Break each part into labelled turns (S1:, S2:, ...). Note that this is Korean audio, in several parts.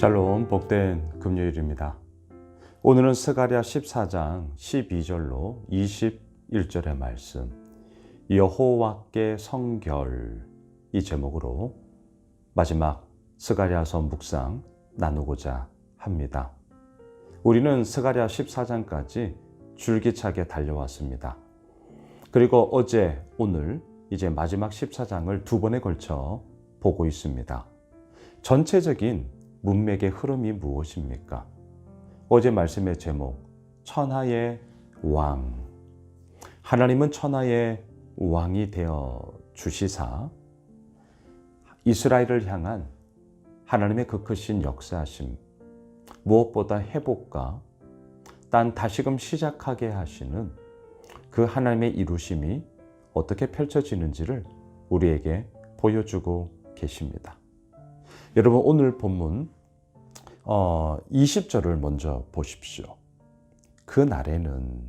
S1: 샬롬, 복된 금요일입니다. 오늘은 스가랴 14장 12절로 21절의 말씀, 여호와께 성결, 이 제목으로 마지막 스가랴서 묵상 나누고자 합니다. 우리는 스가랴 14장까지 줄기차게 달려왔습니다. 그리고 어제, 오늘 이제 마지막 14장을 두 번에 걸쳐 보고 있습니다. 전체적인 문맥의 흐름이 무엇입니까? 어제 말씀의 제목, 천하의 왕. 하나님은 천하의 왕이 되어 주시사 이스라엘을 향한 하나님의 그 크신 역사하심, 무엇보다 회복과 단 다시금 시작하게 하시는 그 하나님의 이루심이 어떻게 펼쳐지는지를 우리에게 보여주고 계십니다. 여러분, 오늘 본문 20절을 먼저 보십시오. 그 날에는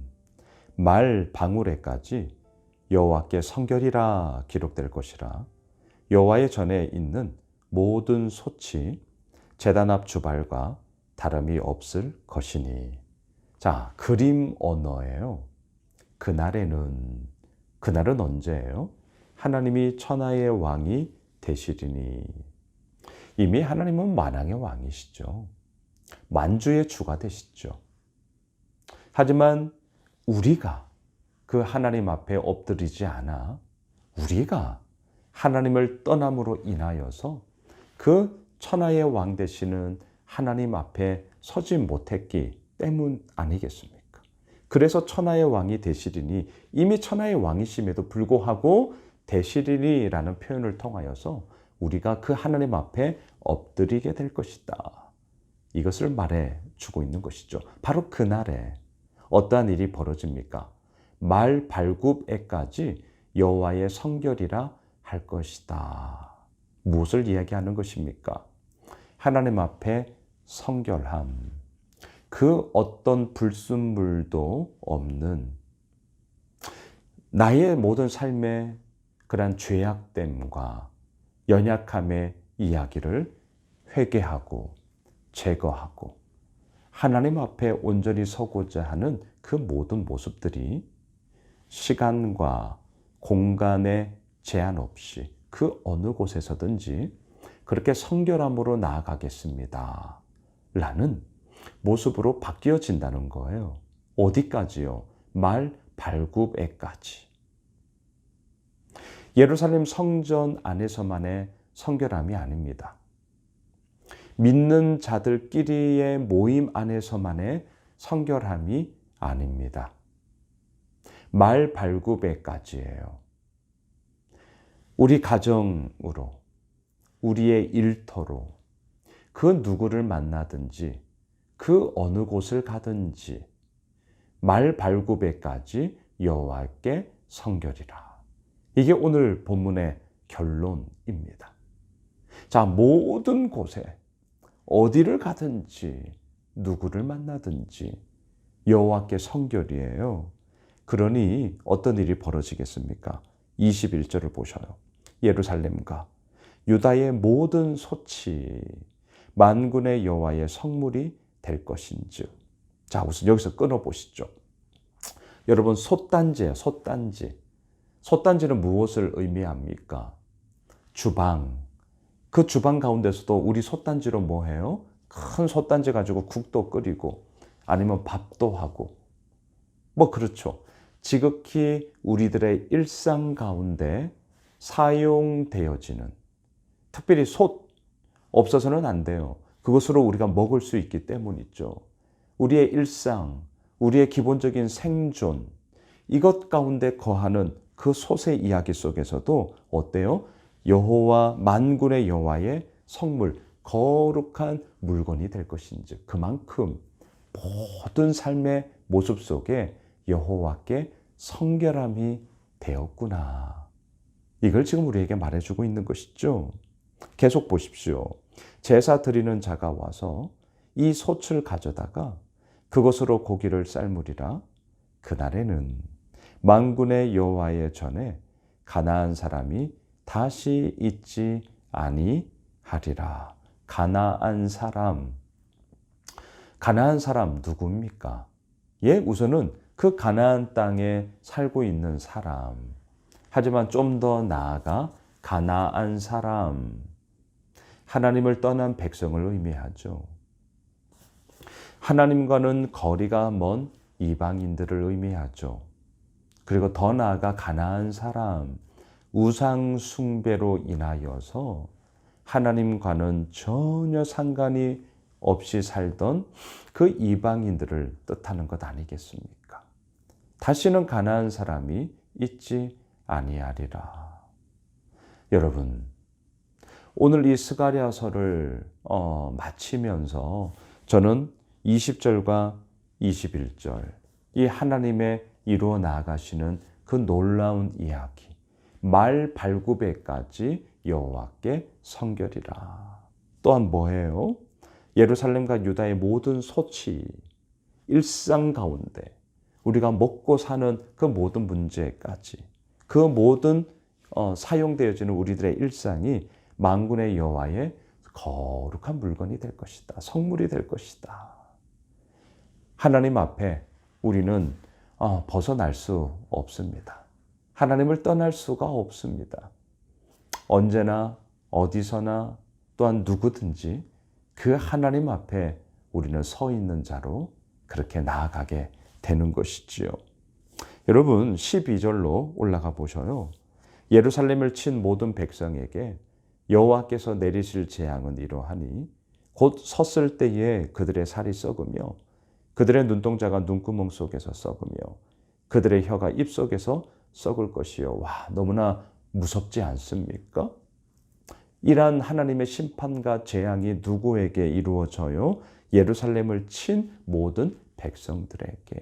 S1: 말 방울에까지 여호와께 성결이라 기록될 것이라. 여호와의 전에 있는 모든 솥이 제단 앞 주발과 다름이 없을 것이니. 자, 그림 언어예요. 그날은 언제예요? 하나님이 천하의 왕이 되시리니. 이미 하나님은 만왕의 왕이시죠. 만주의 주가 되시죠. 하지만 우리가 그 하나님 앞에 엎드리지 않아 우리가 하나님을 떠남으로 인하여서 그 천하의 왕 되시는 하나님 앞에 서지 못했기 때문 아니겠습니까? 그래서 천하의 왕이 되시리니, 이미 천하의 왕이심에도 불구하고 되시리니라는 표현을 통하여서 우리가 그 하나님 앞에 엎드리게 될 것이다. 이것을 말해주고 있는 것이죠. 바로 그날에 어떠한 일이 벌어집니까? 말 발굽에까지 여호와의 성결이라 할 것이다. 무엇을 이야기하는 것입니까? 하나님 앞에 성결함, 그 어떤 불순물도 없는 나의 모든 삶의 그러한 죄악됨과 연약함의 이야기를 회개하고 제거하고 하나님 앞에 온전히 서고자 하는 그 모든 모습들이 시간과 공간의 제한 없이 그 어느 곳에서든지 그렇게 성결함으로 나아가겠습니다 라는 모습으로 바뀌어진다는 거예요. 어디까지요? 말 발굽에까지. 예루살렘 성전 안에서만의 성결함이 아닙니다. 믿는 자들끼리의 모임 안에서만의 성결함이 아닙니다. 말 발굽에까지예요. 우리 가정으로, 우리의 일터로, 그 누구를 만나든지, 그 어느 곳을 가든지 말 발굽에까지 여호와께 성결이라. 이게 오늘 본문의 결론입니다. 자, 모든 곳에 어디를 가든지 누구를 만나든지 여호와께 성결이에요. 그러니 어떤 일이 벌어지겠습니까? 21절을 보셔요. 예루살렘과 유다의 모든 솥이 만군의 여호와의 성물이 될 것인즉. 자, 우선 여기서 끊어보시죠. 여러분, 솥단지예요. 솥단지. 솥단지는 무엇을 의미합니까? 주방. 그 주방 가운데서도 우리 솥단지로 뭐 해요? 큰 솥단지 가지고 국도 끓이고 아니면 밥도 하고 뭐 그렇죠. 지극히 우리들의 일상 가운데 사용되어지는, 특별히 솥 없어서는 안 돼요. 그것으로 우리가 먹을 수 있기 때문이죠. 우리의 일상, 우리의 기본적인 생존, 이것 가운데 거하는 그 솥의 이야기 속에서도 어때요? 여호와, 만군의 여호와의 성물, 거룩한 물건이 될 것인즉. 그만큼 모든 삶의 모습 속에 여호와께 성결함이 되었구나. 이걸 지금 우리에게 말해주고 있는 것이죠. 계속 보십시오. 제사 드리는 자가 와서 이 솥을 가져다가 그것으로 고기를 삶으리라. 그날에는 만군의 여호와의 전에 가나안 사람이 다시 있지 아니하리라. 가나안 사람. 가나안 사람 누굽니까? 예, 우선은 그 가나안 땅에 살고 있는 사람. 하지만 좀 더 나아가 가나안 사람. 하나님을 떠난 백성을 의미하죠. 하나님과는 거리가 먼 이방인들을 의미하죠. 그리고 더 나아가 가나안 사람, 우상 숭배로 인하여서 하나님과는 전혀 상관이 없이 살던 그 이방인들을 뜻하는 것 아니겠습니까? 다시는 가나안 사람이 있지 아니하리라. 여러분, 오늘 이 스가랴서를 마치면서 저는 20절과 21절 이 하나님의 이루어 나아가시는 그 놀라운 이야기, 말 발굽에까지 여호와께 성결이라. 또한 뭐예요? 예루살렘과 유다의 모든 소치, 일상 가운데 우리가 먹고 사는 그 모든 문제까지, 그 모든 사용되어지는 우리들의 일상이 만군의 여호와의 거룩한 물건이 될 것이다. 성물이 될 것이다. 하나님 앞에 우리는 벗어날 수 없습니다. 하나님을 떠날 수가 없습니다. 언제나 어디서나 또한 누구든지 그 하나님 앞에 우리는 서 있는 자로 그렇게 나아가게 되는 것이지요. 여러분 12절로 올라가 보셔요. 예루살렘을 친 모든 백성에게 여호와께서 내리실 재앙은 이러하니 곧 섰을 때에 그들의 살이 썩으며 그들의 눈동자가 눈구멍 속에서 썩으며 그들의 혀가 입 속에서 썩을 것이요. 와, 너무나 무섭지 않습니까? 이러한 하나님의 심판과 재앙이 누구에게 이루어져요? 예루살렘을 친 모든 백성들에게.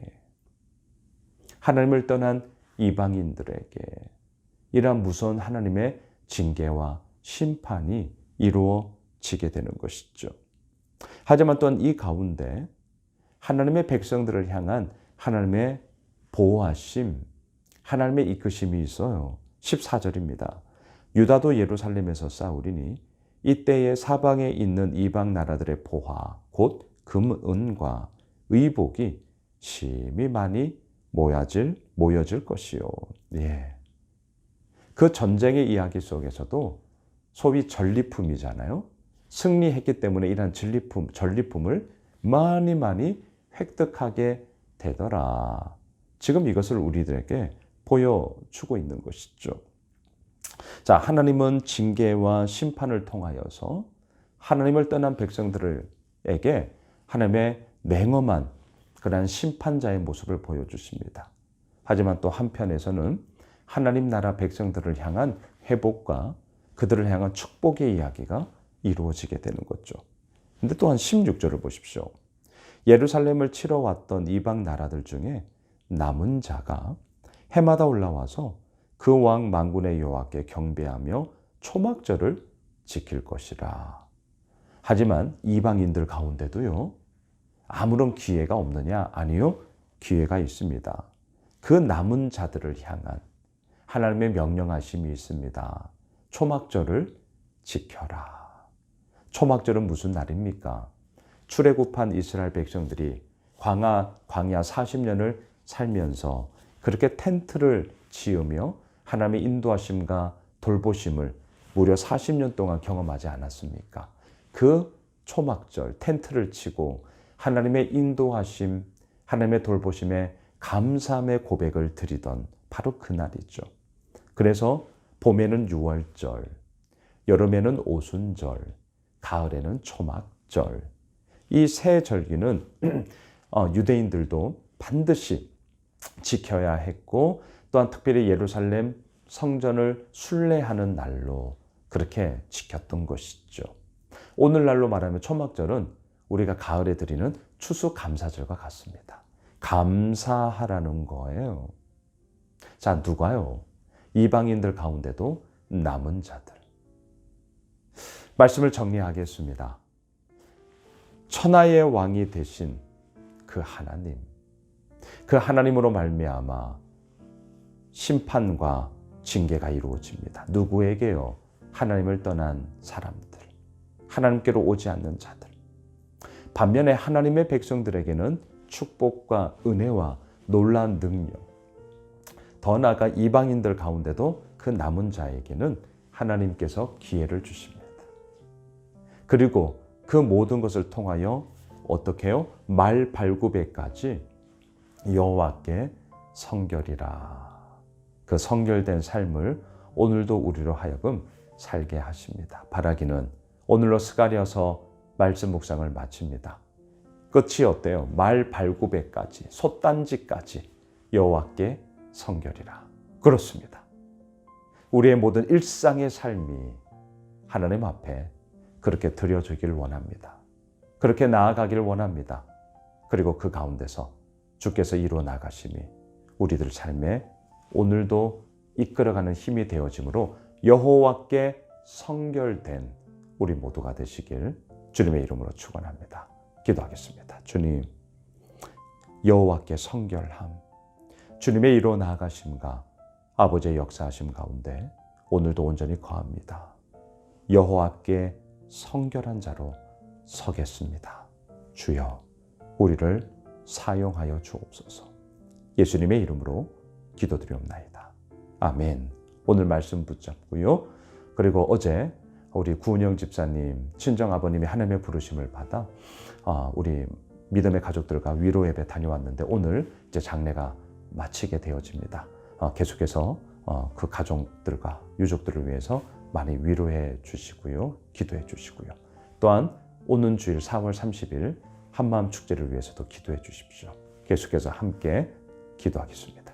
S1: 하나님을 떠난 이방인들에게. 이러한 무서운 하나님의 징계와 심판이 이루어지게 되는 것이죠. 하지만 또한 이 가운데 하나님의 백성들을 향한 하나님의 보호하심, 하나님의 이끄심이 있어요. 14절입니다. 유다도 예루살렘에서 싸우리니 이때에 사방에 있는 이방 나라들의 보화, 곧 금, 은과 의복이 심히 많이 모여질 것이요. 예. 그 전쟁의 이야기 속에서도 소위 전리품이잖아요. 승리했기 때문에 이러한 전리품을 많이 획득하게 되더라. 지금 이것을 우리들에게 보여주고 있는 것이죠. 자, 하나님은 징계와 심판을 통하여서 하나님을 떠난 백성들에게 하나님의 냉엄한 그러한 심판자의 모습을 보여주십니다. 하지만 또 한편에서는 하나님 나라 백성들을 향한 회복과 그들을 향한 축복의 이야기가 이루어지게 되는 거죠. 근데 또한 16절을 보십시오. 예루살렘을 치러 왔던 이방 나라들 중에 남은 자가 해마다 올라와서 그 왕 만군의 여호와께 경배하며 초막절을 지킬 것이라. 하지만 이방인들 가운데도요, 아무런 기회가 없느냐? 아니요, 기회가 있습니다. 그 남은 자들을 향한 하나님의 명령하심이 있습니다. 초막절을 지켜라. 초막절은 무슨 날입니까? 출애굽한 이스라엘 백성들이 광야 40년을 살면서 그렇게 텐트를 지으며 하나님의 인도하심과 돌보심을 무려 40년 동안 경험하지 않았습니까? 그 초막절 텐트를 치고 하나님의 인도하심, 하나님의 돌보심에 감사함의 고백을 드리던 바로 그날이죠. 그래서 봄에는 유월절, 여름에는 오순절, 가을에는 초막절. 이 세 절기는 유대인들도 반드시 지켜야 했고 또한 특별히 예루살렘 성전을 순례하는 날로 그렇게 지켰던 것이죠. 오늘날로 말하면 초막절은 우리가 가을에 드리는 추수감사절과 같습니다. 감사하라는 거예요. 자, 누가요? 이방인들 가운데도 남은 자들. 말씀을 정리하겠습니다. 천하의 왕이 되신 그 하나님, 그 하나님으로 말미암아 심판과 징계가 이루어집니다. 누구에게요? 하나님을 떠난 사람들. 하나님께로 오지 않는 자들. 반면에 하나님의 백성들에게는 축복과 은혜와 놀라운 능력, 더 나아가 이방인들 가운데도 그 남은 자에게는 하나님께서 기회를 주십니다. 그리고 그 모든 것을 통하여 어떻게 해요? 말발굽에까지 여호와께 성결이라. 그 성결된 삶을 오늘도 우리로 하여금 살게 하십니다. 바라기는 오늘로 스가랴서 말씀 묵상을 마칩니다. 끝이 어때요? 말발굽에까지, 솥단지까지 여호와께 성결이라. 그렇습니다. 우리의 모든 일상의 삶이 하나님 앞에 그렇게 드려지길 원합니다. 그렇게 나아가기를 원합니다. 그리고 그 가운데서 주께서 이루어 나가심이 우리들 삶에 오늘도 이끌어가는 힘이 되어지므로 여호와께 성결된 우리 모두가 되시길 주님의 이름으로 축원합니다. 기도하겠습니다. 주님, 여호와께 성결함, 주님의 이루어 나아가심과 아버지의 역사하심 가운데 오늘도 온전히 거합니다. 여호와께 성결한 자로 서겠습니다. 주여, 우리를 사용하여 주옵소서. 예수님의 이름으로 기도드리옵나이다. 아멘. 오늘 말씀 붙잡고요. 그리고 어제 우리 구은영 집사님, 친정아버님이 하나님의 부르심을 받아 우리 믿음의 가족들과 위로 예배 다녀왔는데 오늘 이제 장례가 마치게 되어집니다. 계속해서 그 가족들과 유족들을 위해서 많이 위로해 주시고요. 기도해 주시고요. 또한 오는 주일 4월 30일 한마음 축제를 위해서도 기도해 주십시오. 계속해서 함께 기도하겠습니다.